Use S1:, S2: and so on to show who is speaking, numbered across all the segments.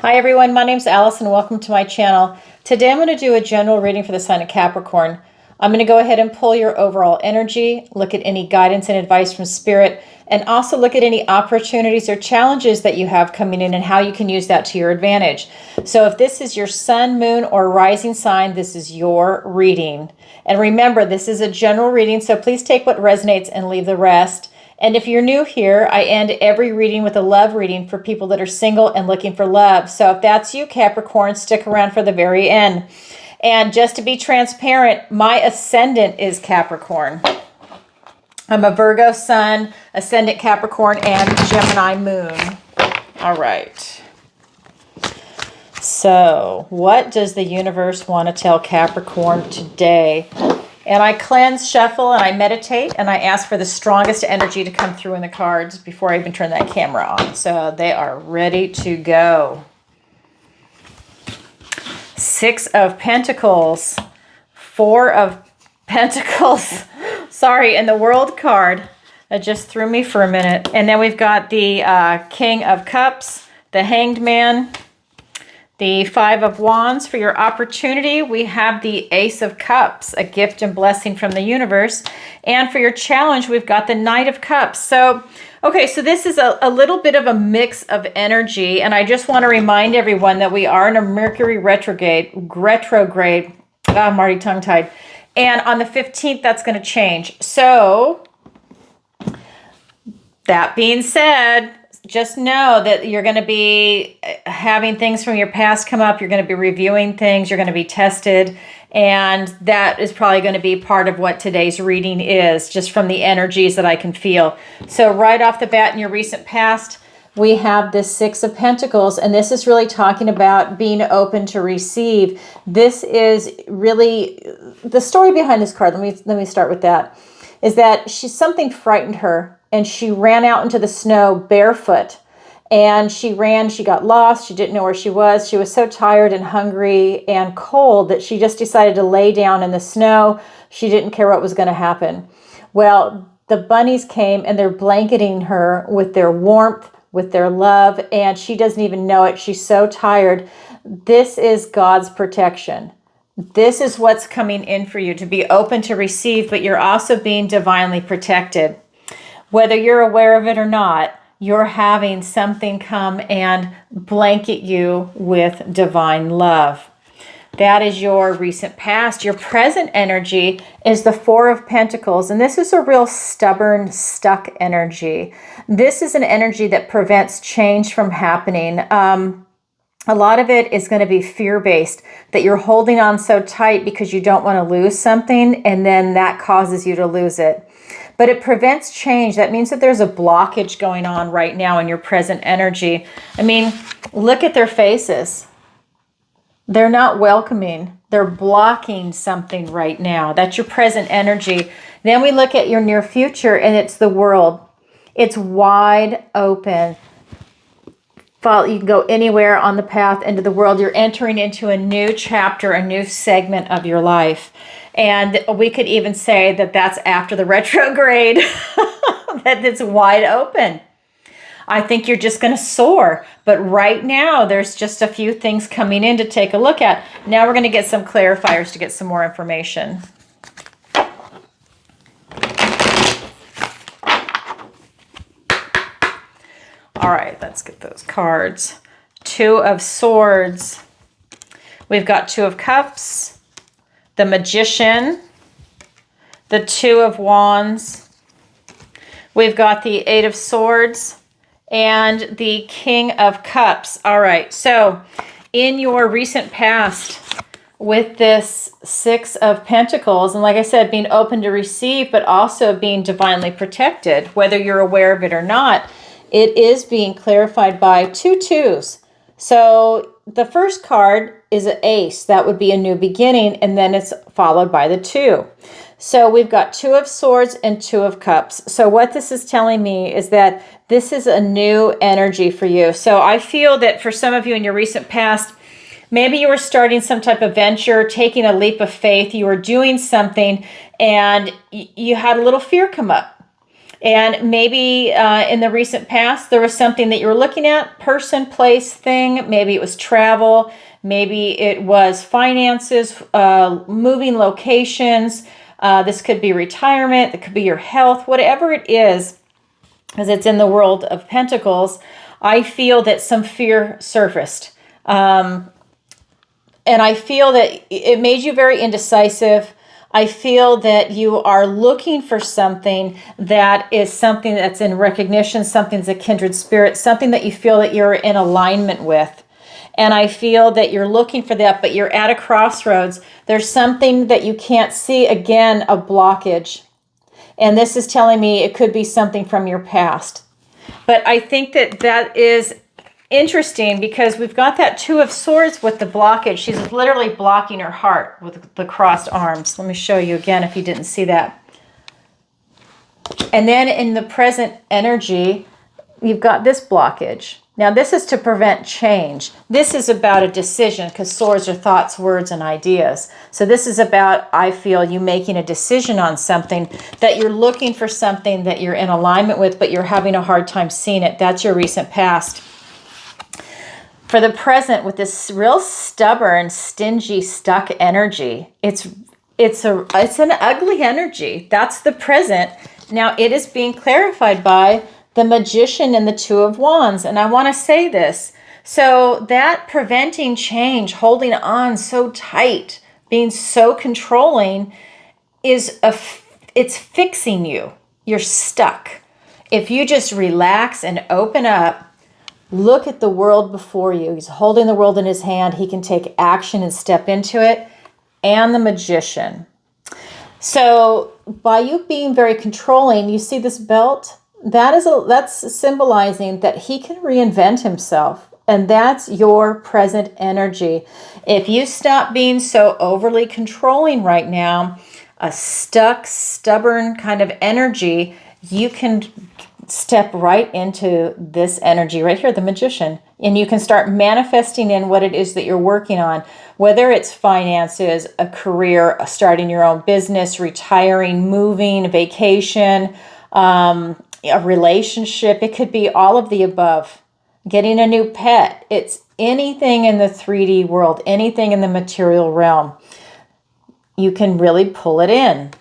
S1: Hi everyone, my name's Allison. Welcome to my channel. Today I'm going to do a general reading for the sign of Capricorn. I'm going to go ahead and pull your overall energy, look at any guidance and advice from Spirit, and also look at any opportunities or challenges that you have coming in and how you can use that to your advantage. So if this is your sun, moon, or rising sign, this is your reading. And remember, this is a general reading, so please take what resonates and leave the rest. And if you're new here, I end every reading with a love reading for people that are single and looking for love. So if that's you, Capricorn, stick around for the very end. And just to be transparent, my ascendant is Capricorn. I'm a Virgo sun, ascendant Capricorn, and Gemini moon. All right. So what does the universe want to tell Capricorn today? And I cleanse, shuffle, and I meditate, and I ask for the strongest energy to come through in the cards before I even turn that camera on. So they are ready to go. Six of Pentacles, Four of Pentacles. Sorry, and the World card. That just threw me for a minute. And then we've got the King of Cups, the Hanged Man, the Five of Wands. For your opportunity, we have the Ace of Cups, a gift and blessing from the universe. And for your challenge, we've got the Knight of Cups. So, okay, so this is a little bit of a mix of energy. And I just want to remind everyone that we are in a Mercury retrograde. I'm already tongue-tied. And on the 15th, that's going to change. So, that being said, just know that you're going to be having things from your past come up. You're going to be reviewing things. You're going to be tested. And that is probably going to be part of what today's reading is, just from the energies that I can feel. So right off the bat in your recent past, we have this Six of Pentacles. And this is really talking about being open to receive. This is really the story behind this card. Let me start with that. Is that something frightened her. And she ran out into the snow barefoot. And she got lost. She didn't know where she was. She was so tired and hungry and cold that she just decided to lay down in the snow. She didn't care what was going to happen. Well, the bunnies came and they're blanketing her with their warmth, with their love, and she doesn't even know it. She's so tired. This is God's protection. This is what's coming in for you, to be open to receive, but you're also being divinely protected. Whether you're aware of it or not, you're having something come and blanket you with divine love. That is your recent past. Your present energy is the Four of Pentacles, and this is a real stubborn, stuck energy. This is an energy that prevents change from happening. A lot of it is going to be fear-based, that you're holding on so tight because you don't want to lose something, and then that causes you to lose it. But it prevents change. That means that there's a blockage going on right now in your present energy. I mean, look at their faces. They're not welcoming. They're blocking something right now. That's your present energy. Then we look at your near future, and it's the world. It's wide open. You can go anywhere on the path into the world. You're entering into a new chapter, a new segment of your life. And we could even say that that's after the retrograde, that it's wide open. I think you're just going to soar. But right now, there's just a few things coming in to take a look at. Now we're going to get some clarifiers to get some more information. All right, let's get those cards. Two of Swords. We've got Two of Cups, the Magician, the Two of Wands. We've got the Eight of Swords and the King of Cups. All right, so in your recent past with this Six of Pentacles, and like I said, being open to receive, but also being divinely protected, whether you're aware of it or not, it is being clarified by two twos. So the first card is an ace. That would be a new beginning, and then it's followed by the two. So we've got Two of Swords and Two of Cups. So what this is telling me is that this is a new energy for you. So I feel that for some of you in your recent past, maybe you were starting some type of venture, taking a leap of faith. You were doing something, and you had a little fear come up. And maybe in the recent past, there was something that you were looking at, person, place, thing. Maybe it was travel. Maybe it was finances, moving locations. This could be retirement. It could be your health, whatever it is, as it's in the world of Pentacles. I feel that some fear surfaced. And I feel that it made you very indecisive. I feel that you are looking for something that is something that's in recognition, something that's a kindred spirit, something that you feel that you're in alignment with. And I feel that you're looking for that, but you're at a crossroads. There's something that you can't see, again, a blockage. And this is telling me it could be something from your past. But I think that that is interesting because we've got that Two of Swords with the blockage. She's literally blocking her heart with the crossed arms. Let me show you again if you didn't see that. And then in the present energy, you've got this blockage. Now this is to prevent change. This is about a decision because swords are thoughts, words, and ideas. So this is about, I feel, you making a decision on something, that you're looking for something that you're in alignment with, but you're having a hard time seeing it. That's your recent past. For the present, with this real stubborn, stingy, stuck energy, it's an ugly energy. That's the present. Now it is being clarified by the Magician and the Two of Wands. And I want to say this. So that preventing change, holding on so tight, being so controlling, it's fixing you. You're stuck. If you just relax and open up, look at the world before you. He's holding the world in his hand. He can take action and step into it. And the Magician. So by you being very controlling, you see this belt? That's symbolizing that he can reinvent himself. And that's your present energy. If you stop being so overly controlling right now, a stuck, stubborn kind of energy, you can step right into this energy right here, the Magician. And you can start manifesting in what it is that you're working on, whether it's finances, a career, starting your own business, retiring, moving, vacation, a relationship. It could be all of the above. Getting a new pet. It's anything in the 3D world, anything in the material realm. You can really pull it in.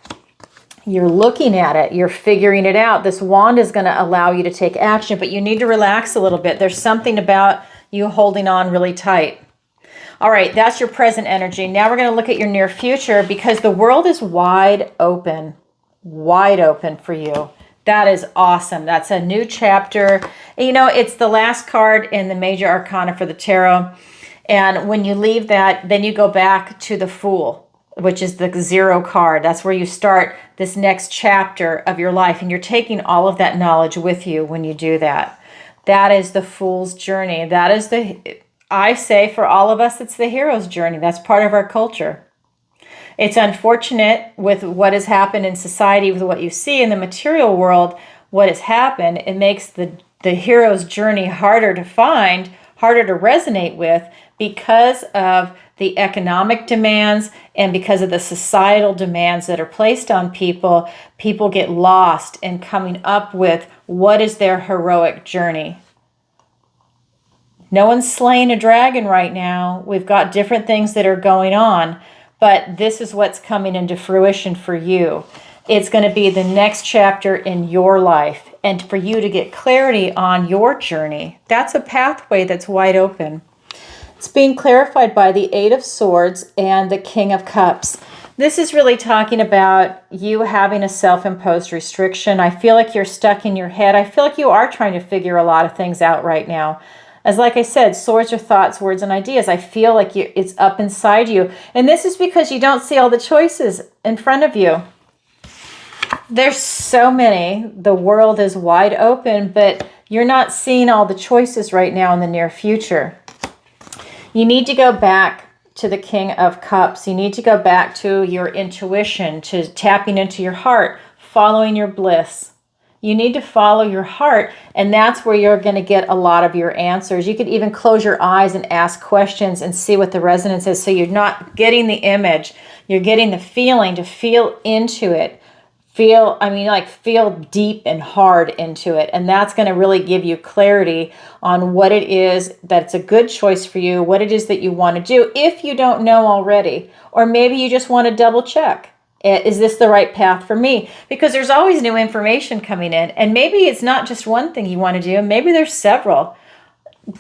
S1: You're looking at it. You're figuring it out. This wand is going to allow you to take action, but you need to relax a little bit. There's something about you holding on really tight. All right, that's your present energy. Now we're going to look at your near future because the world is wide open for you. That is awesome. That's a new chapter. You know, it's the last card in the major arcana for the tarot. And when you leave that, then you go back to the Fool, which is the 0 card. That's where you start this next chapter of your life. And you're taking all of that knowledge with you when you do that. That is the Fool's journey. That is I say for all of us, it's the hero's journey. That's part of our culture. It's unfortunate with what has happened in society, with what you see in the material world, what has happened. It makes the hero's journey harder to find, harder to resonate with because of the economic demands and because of the societal demands that are placed on people. People get lost in coming up with what is their heroic journey. No one's slaying a dragon right now. We've got different things that are going on. But this is what's coming into fruition for you. It's going to be the next chapter in your life. And for you to get clarity on your journey, that's a pathway that's wide open. It's being clarified by the 8 of Swords and the King of Cups. This is really talking about you having a self-imposed restriction. I feel like you're stuck in your head. I feel like you are trying to figure a lot of things out right now. As like I said, swords are thoughts, words, and ideas. I feel like it's up inside you. And this is because you don't see all the choices in front of you. There's so many. The world is wide open, but you're not seeing all the choices right now in the near future. You need to go back to the King of Cups. You need to go back to your intuition, to tapping into your heart, following your bliss. You need to follow your heart, and that's where you're going to get a lot of your answers. You could even close your eyes and ask questions and see what the resonance is. So you're not getting the image, you're getting the feeling, to feel into it. feel deep and hard into it. And that's going to really give you clarity on what it is that's a good choice for you, what it is that you want to do if you don't know already. Or maybe you just want to double check. Is this the right path for me? Because there's always new information coming in. And maybe it's not just one thing you want to do. Maybe there's several.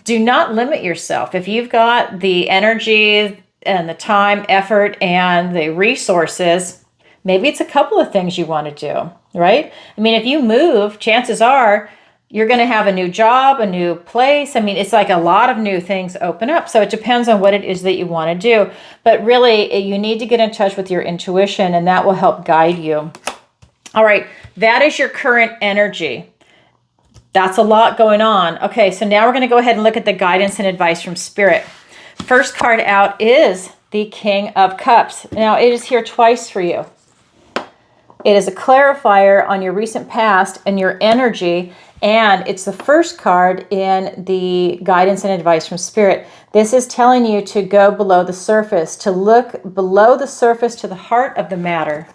S1: Do not limit yourself. If you've got the energy and the time, effort, and the resources, maybe it's a couple of things you want to do, right? I mean, if you move, chances are you're going to have a new job, a new place. I mean, it's like a lot of new things open up. So it depends on what it is that you want to do. But really, you need to get in touch with your intuition, and that will help guide you. All right, that is your current energy. That's a lot going on. Okay, so now we're going to go ahead and look at the guidance and advice from Spirit. First card out is the King of Cups. Now, it is here twice for you. It is a clarifier on your recent past and your energy, and it's the first card in the guidance and advice from Spirit. This is telling you to go below the surface, to look below the surface to the heart of the matter.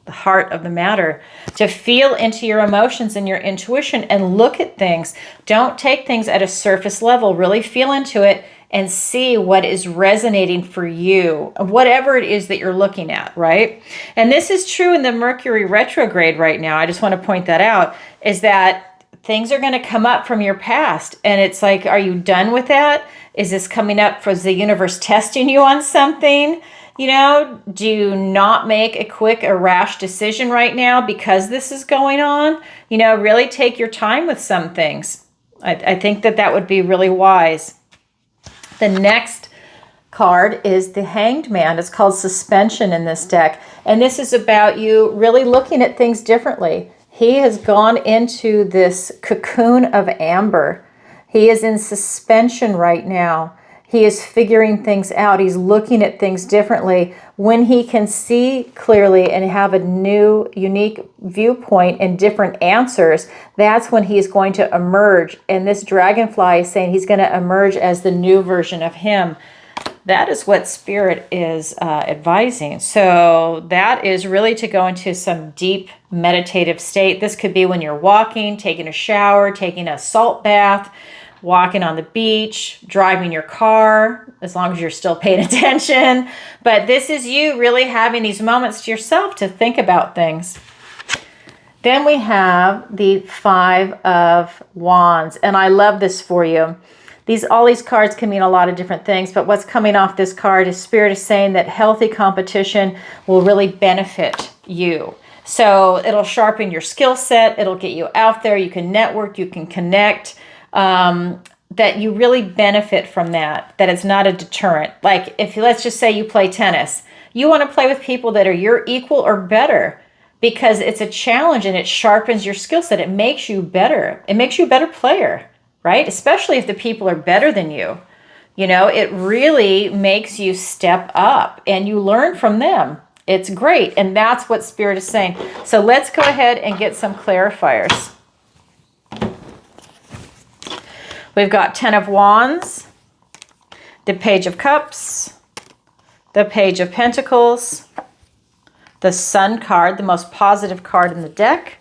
S1: The heart of the matter, to feel into your emotions and your intuition and look at things. Don't take things at a surface level. Really feel into it and see what is resonating for you, whatever it is that you're looking at, right? And this is true in the Mercury retrograde right now. I just want to point that out, is that things are going to come up from your past. And it's like, are you done with that? Is this coming up for the universe testing you on something? You know, do not make a quick or rash decision right now because this is going on. You know, really take your time with some things. I think that would be really wise. The next card is the Hanged Man. It's called Suspension in this deck. And this is about you really looking at things differently. He has gone into this cocoon of amber. He is in suspension right now. He is figuring things out. He's looking at things differently. When he can see clearly and have a new, unique viewpoint and different answers, that's when he's going to emerge. And this dragonfly is saying he's going to emerge as the new version of him. That is what Spirit is advising. So that is really to go into some deep meditative state. This could be when you're walking, taking a shower, taking a salt bath, walking on the beach, driving your car, as long as you're still paying attention. But this is you really having these moments to yourself to think about things. Then we have the Five of Wands, and I love this for you. All these cards can mean a lot of different things, but what's coming off this card is Spirit is saying that healthy competition will really benefit you. So it'll sharpen your skill set, it'll get you out there, you can network, you can connect, that you really benefit from that it's not a deterrent. Like if let's just say you play tennis, you want to play with people that are your equal or better because it's a challenge and it sharpens your skill set. It makes you better. It makes you a better player, right? Especially if the people are better than you. You know, it really makes you step up and you learn from them. It's great. And that's what Spirit is saying. So let's go ahead and get some clarifiers. We've got 10 of Wands, the Page of Cups, the Page of Pentacles, the Sun card, the most positive card in the deck.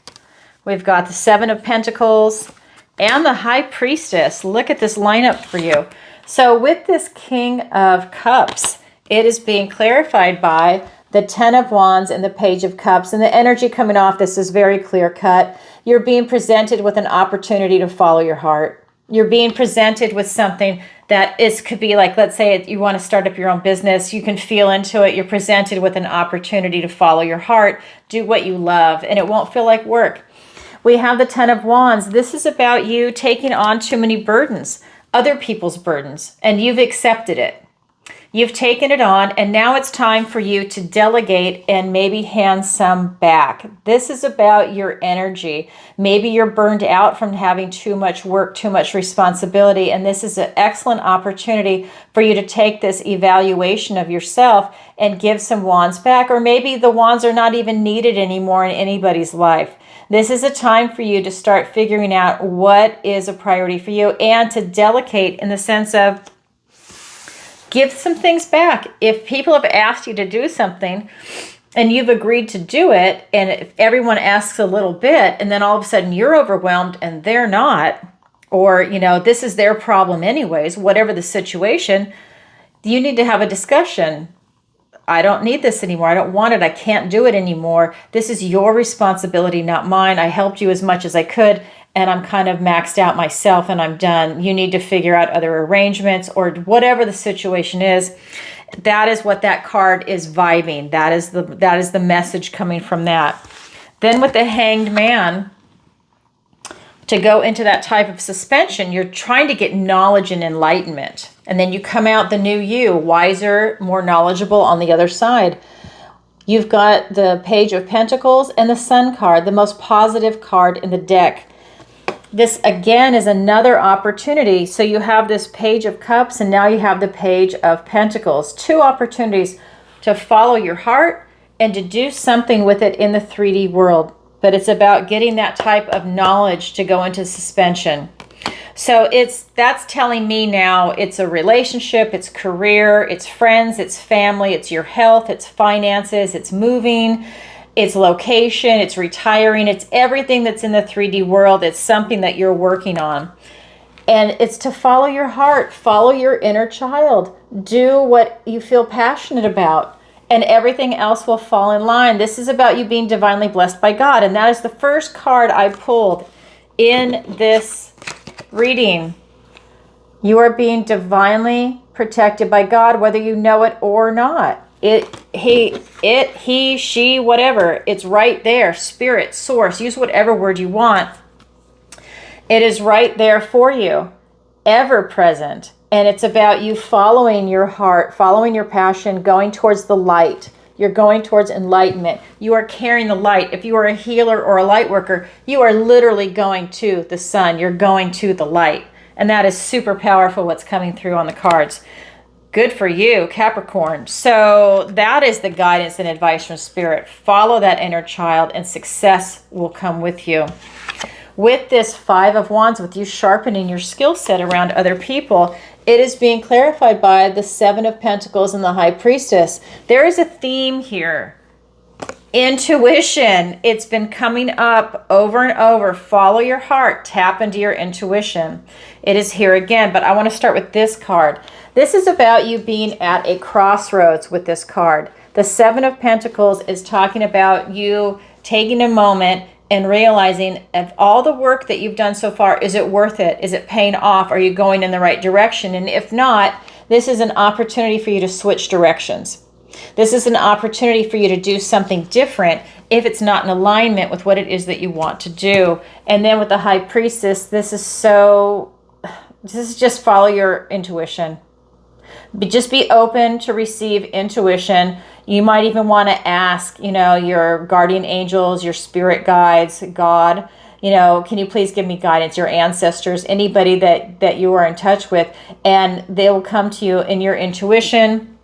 S1: We've got the 7 of Pentacles and the High Priestess. Look at this lineup for you. So with this King of Cups, it is being clarified by the 10 of Wands and the Page of Cups. And the energy coming off this is very clear cut. You're being presented with an opportunity to follow your heart. You're being presented with something that could be like, let's say you want to start up your own business. You can feel into it. You're presented with an opportunity to follow your heart, do what you love, and it won't feel like work. We have the 10 of Wands. This is about you taking on too many burdens, other people's burdens, and you've accepted it. You've taken it on, and now it's time for you to delegate and maybe hand some back. This is about your energy. Maybe you're burned out from having too much work, too much responsibility, and this is an excellent opportunity for you to take this evaluation of yourself and give some wands back, or maybe the wands are not even needed anymore in anybody's life. This is a time for you to start figuring out what is a priority for you and to delegate in the sense of give some things back. If people have asked you to do something, and you've agreed to do it, and if everyone asks a little bit, and then all of a sudden you're overwhelmed and they're not, or, this is their problem anyways, whatever the situation, you need to have a discussion. I don't need this anymore. I don't want it. I can't do it anymore. This is your responsibility, not mine. I helped you as much as I could, and I'm kind of maxed out myself and I'm done. You need to figure out other arrangements or whatever the situation is. That is what that card is vibing. That is the message coming from that. Then with the Hanged Man, to go into that type of suspension, you're trying to get knowledge and enlightenment. And then you come out the new you, wiser, more knowledgeable on the other side. You've got the Page of Pentacles and the Sun card, the most positive card in the deck. This, again, is another opportunity. So you have this Page of Cups, and now you have the Page of Pentacles. Two opportunities to follow your heart and to do something with it in the 3D world. But it's about getting that type of knowledge to go into suspension. So that's telling me now it's a relationship, it's career, it's friends, it's family, it's your health, it's finances, it's moving, it's location, it's retiring, it's everything that's in the 3D world. It's something that you're working on. And it's to follow your heart, follow your inner child, do what you feel passionate about, and everything else will fall in line. This is about you being divinely blessed by God. And that is the first card I pulled in this reading. You are being divinely protected by God, whether you know it or not. He, she, whatever. It's right there. Spirit, source, use whatever word you want. It is right there for you, ever present. And it's about you following your heart, following your passion, going towards the light. You're going towards enlightenment. You are carrying the light. If you are a healer or a light worker, you are literally going to the sun. You're going to the light. And that is super powerful, what's coming through on the cards. Good for you, Capricorn. So that is the guidance and advice from Spirit. Follow that inner child and success will come with you. With this Five of Wands, with you sharpening your skill set around other people, it is being clarified by the Seven of Pentacles and the High Priestess. There is a theme here. Intuition. It's been coming up over and over. Follow your heart. Tap into your intuition. It is here again, but I want to start with this card. This is about you being at a crossroads with this card. The Seven of Pentacles is talking about you taking a moment and realizing of all the work that you've done so far, is it worth it? Is it paying off? Are you going in the right direction? And if not, this is an opportunity for you to switch directions. This is an opportunity for you to do something different if it's not in alignment with what it is that you want to do. And then with the High Priestess, this is just follow your intuition. Just be open to receive intuition. You might even want to ask, your guardian angels, your spirit guides, God, can you please give me guidance, your ancestors, anybody that you are in touch with, and they will come to you in your intuition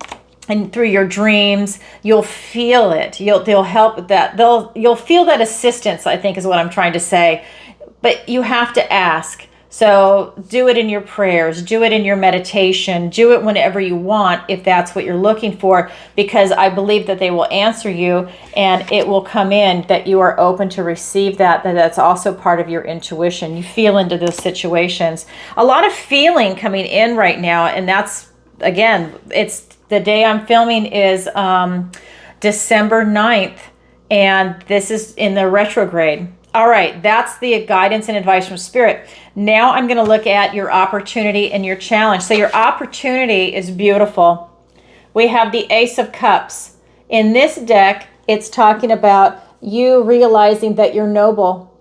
S1: and through your dreams. You'll feel it. They'll help with that. You'll feel that assistance, I think is what I'm trying to say. But you have to ask. So do it in your prayers, do it in your meditation, do it whenever you want if that's what you're looking for, because I believe that they will answer you and it will come in that you are open to receive that's also part of your intuition. You feel into those situations. A lot of feeling coming in right now, and that's, again, it's the day I'm filming is December 9th, and this is in the retrograde. All right, that's the guidance and advice from Spirit. Now I'm going to look at your opportunity and your challenge. So your opportunity is beautiful. We have the Ace of Cups. In this deck, it's talking about you realizing that you're noble.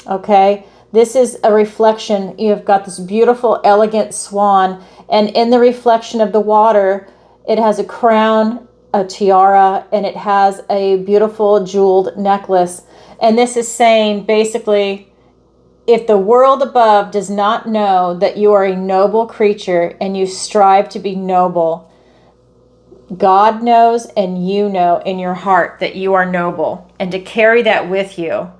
S1: Okay? This is a reflection. You've got this beautiful, elegant swan. And in the reflection of the water, it has a crown, a tiara, and it has a beautiful jeweled necklace. And this is saying, basically, if the world above does not know that you are a noble creature and you strive to be noble, God knows and you know in your heart that you are noble, and to carry that with you,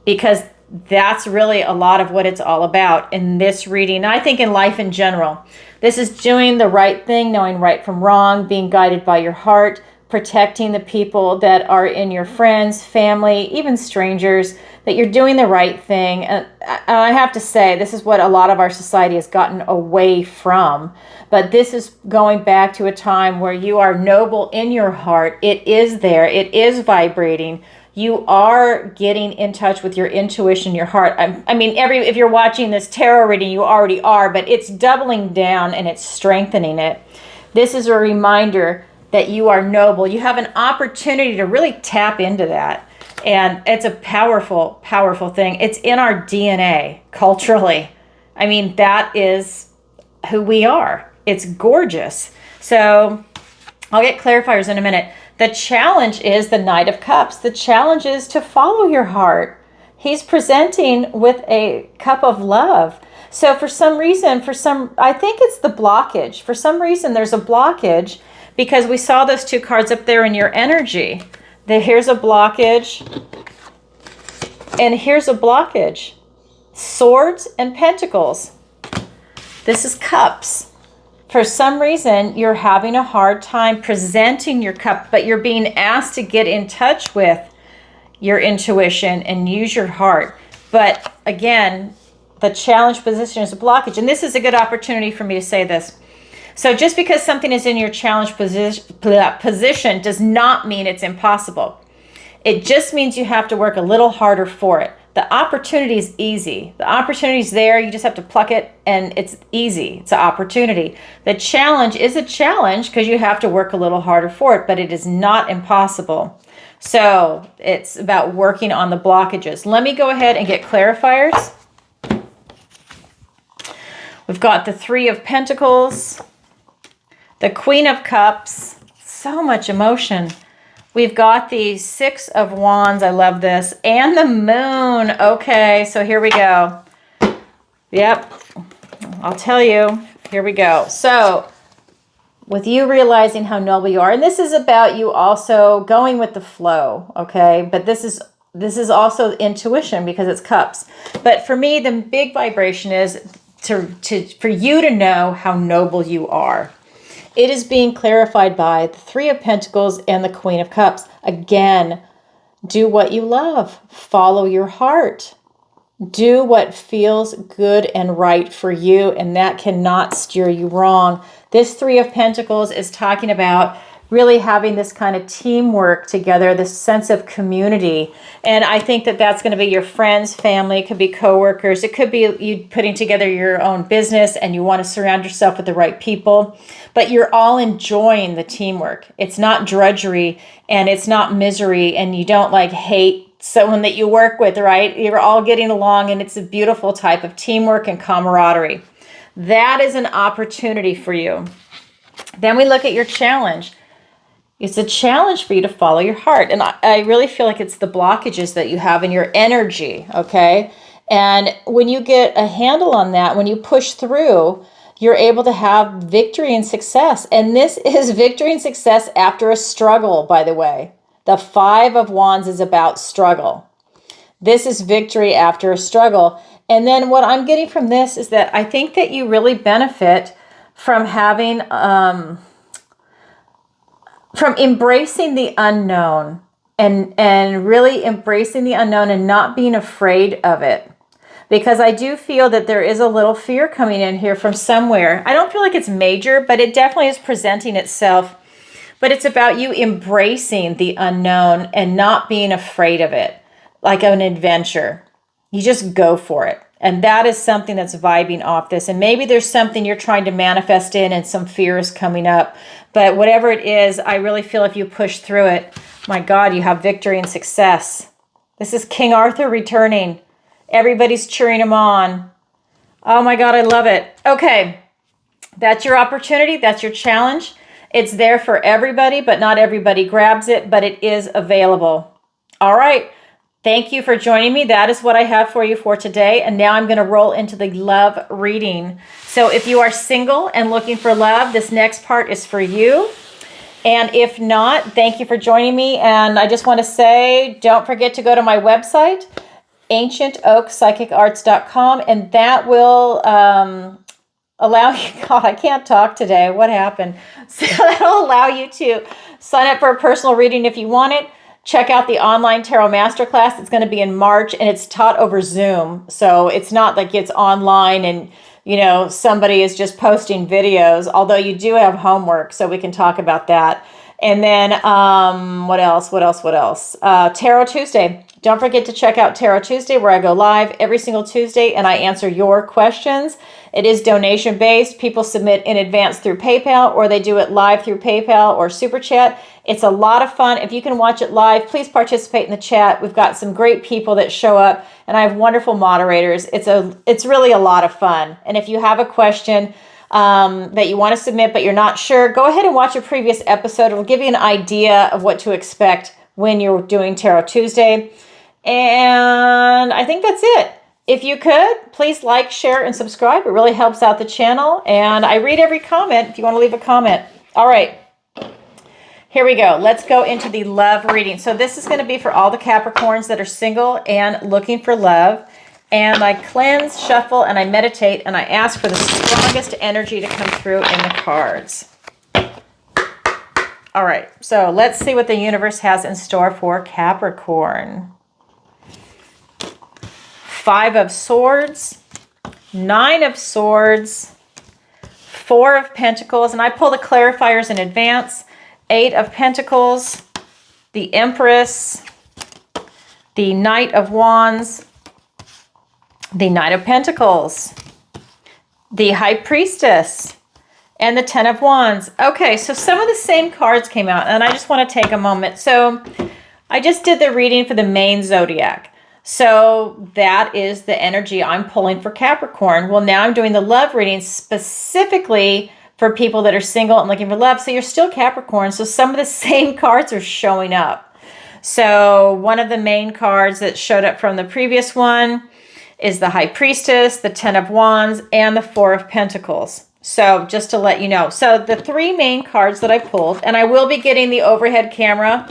S1: because that's really a lot of what it's all about in this reading. And I think in life in general, this is doing the right thing, knowing right from wrong, being guided by your heart, protecting the people that are in your friends, family, even strangers, that you're doing the right thing. And I have to say, this is what a lot of our society has gotten away from. But this is going back to a time where you are noble in your heart. It is there. It is vibrating. You are getting in touch with your intuition, your heart. I mean, if you're watching this tarot reading, you already are, but it's doubling down and it's strengthening it. This is a reminder that you are noble. You have an opportunity to really tap into that. And it's a powerful, powerful thing. It's in our DNA culturally. I mean, that is who we are. It's gorgeous. So I'll get clarifiers in a minute. The challenge is the Knight of Cups. The challenge is to follow your heart. He's presenting with a cup of love. So for some reason, I think it's the blockage. For some reason, there's a blockage because we saw those two cards up there in your energy. Here's a blockage, and here's a blockage. Swords and Pentacles. This is Cups. For some reason, you're having a hard time presenting your cup, but you're being asked to get in touch with your intuition and use your heart. But again, the challenge position is a blockage, and this is a good opportunity for me to say this. So just because something is in your challenge position does not mean it's impossible. It just means you have to work a little harder for it. The opportunity is easy. The opportunity is there. You just have to pluck it, and it's easy. It's an opportunity. The challenge is a challenge because you have to work a little harder for it, but it is not impossible. So it's about working on the blockages. Let me go ahead and get clarifiers. We've got the Three of Pentacles, the Queen of Cups, so much emotion. We've got the Six of Wands, I love this, and the Moon. Okay, so here we go. Yep, I'll tell you, here we go. So with you realizing how noble you are, and this is about you also going with the flow, okay? But this is also intuition because it's cups. But for me, the big vibration is for you to know how noble you are. It is being clarified by the Three of Pentacles and the Queen of Cups. Again, do what you love. Follow your heart. Do what feels good and right for you, and that cannot steer you wrong. This Three of Pentacles is talking about really having this kind of teamwork together, this sense of community. And I think that that's going to be your friends, family, it could be coworkers, it could be you putting together your own business and you want to surround yourself with the right people, but you're all enjoying the teamwork. It's not drudgery and it's not misery, and you don't like hate someone that you work with, right? You're all getting along, and it's a beautiful type of teamwork and camaraderie. That is an opportunity for you. Then we look at your challenge. It's a challenge for you to follow your heart. And I really feel like it's the blockages that you have in your energy, okay? And when you get a handle on that, when you push through, you're able to have victory and success. And this is victory and success after a struggle, by the way. The Five of Wands is about struggle. This is victory after a struggle. And then what I'm getting from this is that I think that you really benefit from having... from embracing the unknown and really embracing the unknown and not being afraid of it. Because I do feel that there is a little fear coming in here from somewhere. I don't feel like it's major, but it definitely is presenting itself. But it's about you embracing the unknown and not being afraid of it, like an adventure. You just go for it. And that is something that's vibing off this. And maybe there's something you're trying to manifest in and some fear is coming up. But whatever it is, I really feel if you push through it, my God, you have victory and success. This is King Arthur returning. Everybody's cheering him on. Oh my God, I love it. Okay, that's your opportunity. That's your challenge. It's there for everybody, but not everybody grabs it, but it is available. All right. Thank you for joining me. That is what I have for you for today. And now I'm going to roll into the love reading. So if you are single and looking for love, this next part is for you. And if not, thank you for joining me. And I just want to say, don't forget to go to my website, ancientoakpsychicarts.com, and that will God, I can't talk today. What happened? So that'll allow you to sign up for a personal reading if you want it. Check out the online tarot masterclass. It's going to be in March, and it's taught over Zoom. So it's not like it's online and, you know, somebody is just posting videos, although you do have homework, so we can talk about that. And then what else? Tarot Tuesday. Don't forget to check out Tarot Tuesday, where I go live every single Tuesday and I answer your questions. It is donation based. People submit in advance through PayPal, or they do it live through PayPal or Super Chat. It's a lot of fun. If you can watch it live, please participate in the chat. We've got some great people that show up, and I have wonderful moderators. It's really a lot of fun. And if you have a question that you want to submit but you're not sure, go ahead and watch a previous episode. It'll give you an idea of what to expect when you're doing Tarot Tuesday. And I think that's it. If you could, please like, share, and subscribe. It really helps out the channel. And I read every comment if you want to leave a comment. All right. Here we go. Let's go into the love reading. So this is going to be for all the Capricorns that are single and looking for love. And I cleanse, shuffle, and I meditate, and I ask for the strongest energy to come through in the cards. All right. So let's see what the universe has in store for Capricorn. 5 of Swords, 9 of Swords, 4 of Pentacles, and I pull the clarifiers in advance. 8 of Pentacles, the Empress, the Knight of Wands, the Knight of Pentacles, the High Priestess, and the 10 of Wands. Okay, so some of the same cards came out, and I just want to take a moment. So I just did the reading for the main zodiac. So that is the energy I'm pulling for Capricorn. Well, now I'm doing the love reading specifically for people that are single and looking for love. So you're still Capricorn. So some of the same cards are showing up. So one of the main cards that showed up from the previous one is the High Priestess, the 10 of Wands, and the 4 of Pentacles. So just to let you know. So the 3 main cards that I pulled, and I will be getting the overhead camera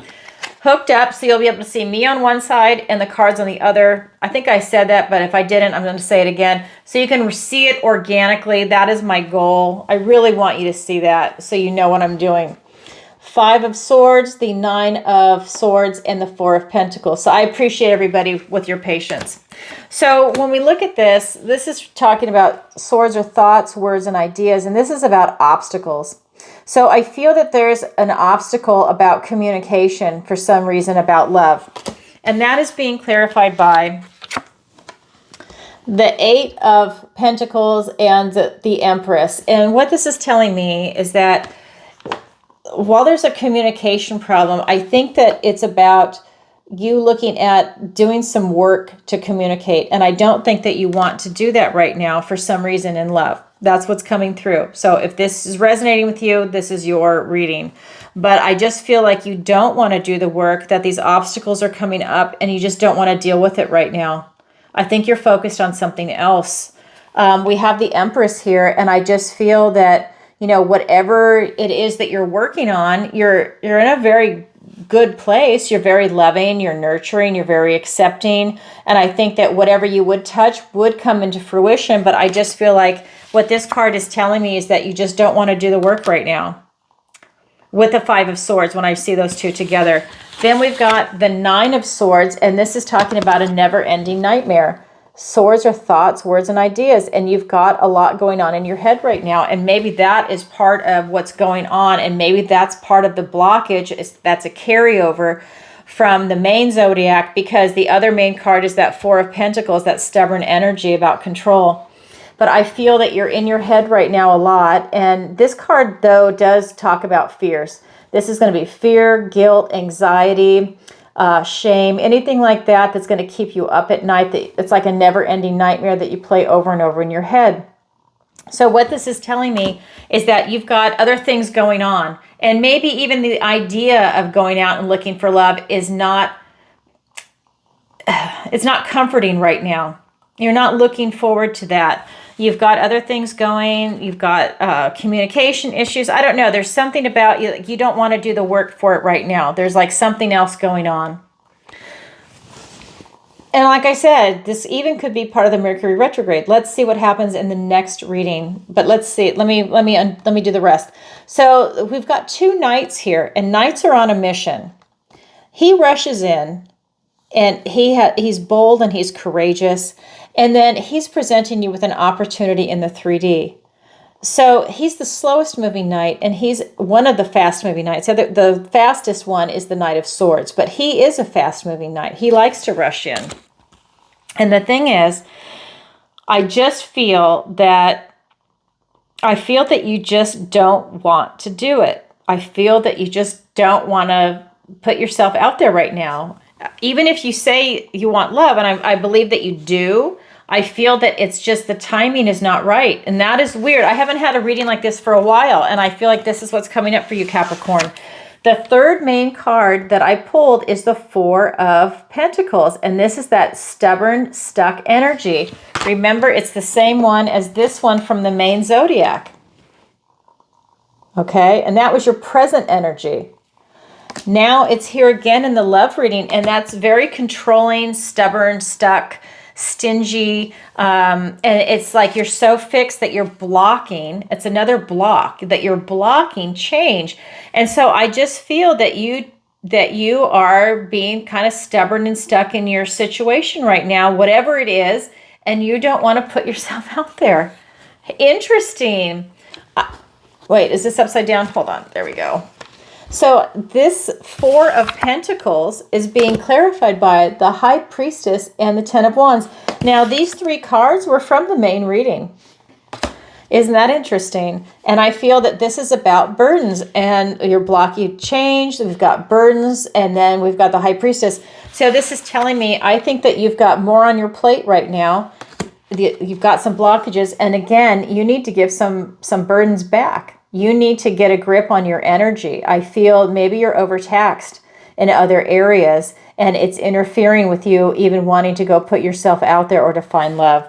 S1: hooked up, so you'll be able to see me on one side and the cards on the other. I think I said that, but if I didn't, I'm going to say it again. So you can see it organically. That is my goal. I really want you to see that so you know what I'm doing. 5 of Swords, the 9 of Swords, and the 4 of Pentacles. So I appreciate everybody with your patience. So when we look at this, this is talking about swords or thoughts, words, and ideas, and this is about obstacles. So I feel that there's an obstacle about communication for some reason about love. And that is being clarified by the 8 of Pentacles and the Empress. And what this is telling me is that while there's a communication problem, I think that it's about you looking at doing some work to communicate. And I don't think that you want to do that right now for some reason in love. That's what's coming through. So if this is resonating with you, this is your reading. But I just feel like you don't want to do the work, that these obstacles are coming up and you just don't want to deal with it right now. I think you're focused on something else. We have the Empress here, and I just feel that, you know, whatever it is that you're working on, you're in a very good place. You're very loving, you're nurturing, you're very accepting. And I think that whatever you would touch would come into fruition. But I just feel like what this card is telling me is that you just don't want to do the work right now. With the 5 of Swords, when I see those two together. Then we've got the 9 of Swords, and this is talking about a never-ending nightmare. Swords are thoughts, words, and ideas, and you've got a lot going on in your head right now, and maybe that is part of what's going on, and maybe that's part of the blockage. That's a carryover from the main zodiac, because the other main card is that 4 of Pentacles, that stubborn energy about control. But I feel that you're in your head right now a lot, and this card, though, does talk about fears. This is going to be fear, guilt, anxiety, shame, anything like that that's going to keep you up at night. It's like a never-ending nightmare that you play over and over in your head. So what this is telling me is that you've got other things going on, and maybe even the idea of going out and looking for love is not, it's not comforting right now. You're not looking forward to that. You've got other things going. You've got communication issues. I don't know. There's something about you. You don't want to do the work for it right now. There's like something else going on. And like I said, this even could be part of the Mercury retrograde. Let's see what happens in the next reading. But let's see. Let me do the rest. So we've got 2 knights here, and knights are on a mission. He rushes in, and he's bold and he's courageous, and then he's presenting you with an opportunity in the 3D. So he's the slowest moving knight, and he's one of the fast moving knights. The fastest one is the Knight of Swords, but he is a fast moving knight. He likes to rush in. And the thing is, I feel that you just don't want to do it. I feel that you just don't want to put yourself out there right now. Even if you say you want love, and I believe that you do, I feel that it's just the timing is not right. And that is weird. I haven't had a reading like this for a while, and I feel like this is what's coming up for you, Capricorn. The third main card that I pulled is the 4 of Pentacles, and this is that stubborn, stuck energy. Remember, it's the same one as this one from the main zodiac. Okay, and that was your present energy. Now it's here again in the love reading, and that's very controlling, stubborn, stuck, stingy, and it's like you're so fixed that you're blocking. It's another block that you're blocking change. And so I just feel that you are being kind of stubborn and stuck in your situation right now, whatever it is, and you don't want to put yourself out there. Interesting. Wait, is this upside down? Hold on. There we go. So this 4 of Pentacles is being clarified by the High Priestess and the 10 of Wands. Now, these 3 cards were from the main reading. Isn't that interesting? And I feel that this is about burdens, and your blocky change. We've got burdens, and then we've got the High Priestess. So this is telling me, I think that you've got more on your plate right now. You've got some blockages, and again, you need to give some burdens back. You need to get a grip on your energy. I feel maybe you're overtaxed in other areas, and it's interfering with you even wanting to go put yourself out there or to find love.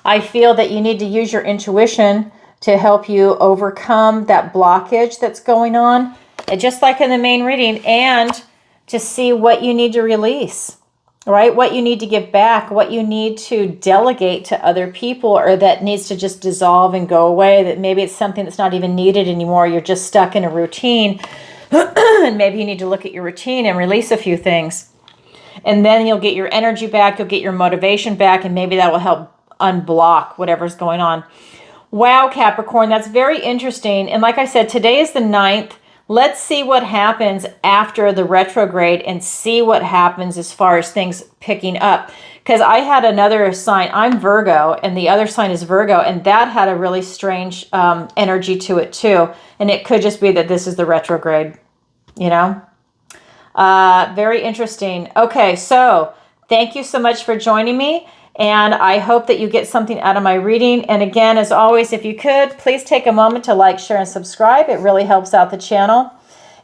S1: I feel that you need to use your intuition to help you overcome that blockage that's going on, and just like in the main reading, and to see what you need to release. Right? What you need to give back, what you need to delegate to other people, or that needs to just dissolve and go away, that maybe it's something that's not even needed anymore. You're just stuck in a routine. And maybe you need to look at your routine and release a few things. And then you'll get your energy back, you'll get your motivation back, and maybe that will help unblock whatever's going on. Wow, Capricorn, that's very interesting. And like I said, today is the 9th. Let's see what happens after the retrograde and see what happens as far as things picking up. Because I had another sign. I'm Virgo, and the other sign is Virgo, and that had a really strange energy to it too. And it could just be that this is the retrograde, you know? Very interesting. Okay, so thank you so much for joining me. And I hope that you get something out of my reading. And again, as always, if you could, please take a moment to like, share, and subscribe. It really helps out the channel.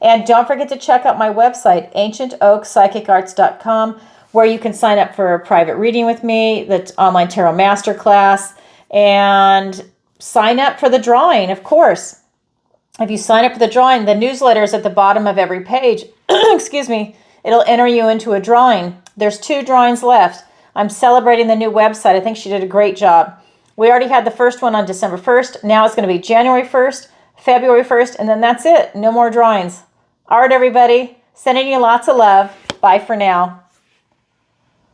S1: And don't forget to check out my website, ancientoakpsychicarts.com, where you can sign up for a private reading with me, the online tarot masterclass, and sign up for the drawing, of course. If you sign up for the drawing, the newsletter is at the bottom of every page. Excuse me. It'll enter you into a drawing. There's 2 drawings left. I'm celebrating the new website. I think she did a great job. We already had the first one on December 1st. Now it's going to be January 1st, February 1st, and then that's it. No more drawings. All right, everybody. Sending you lots of love. Bye for now.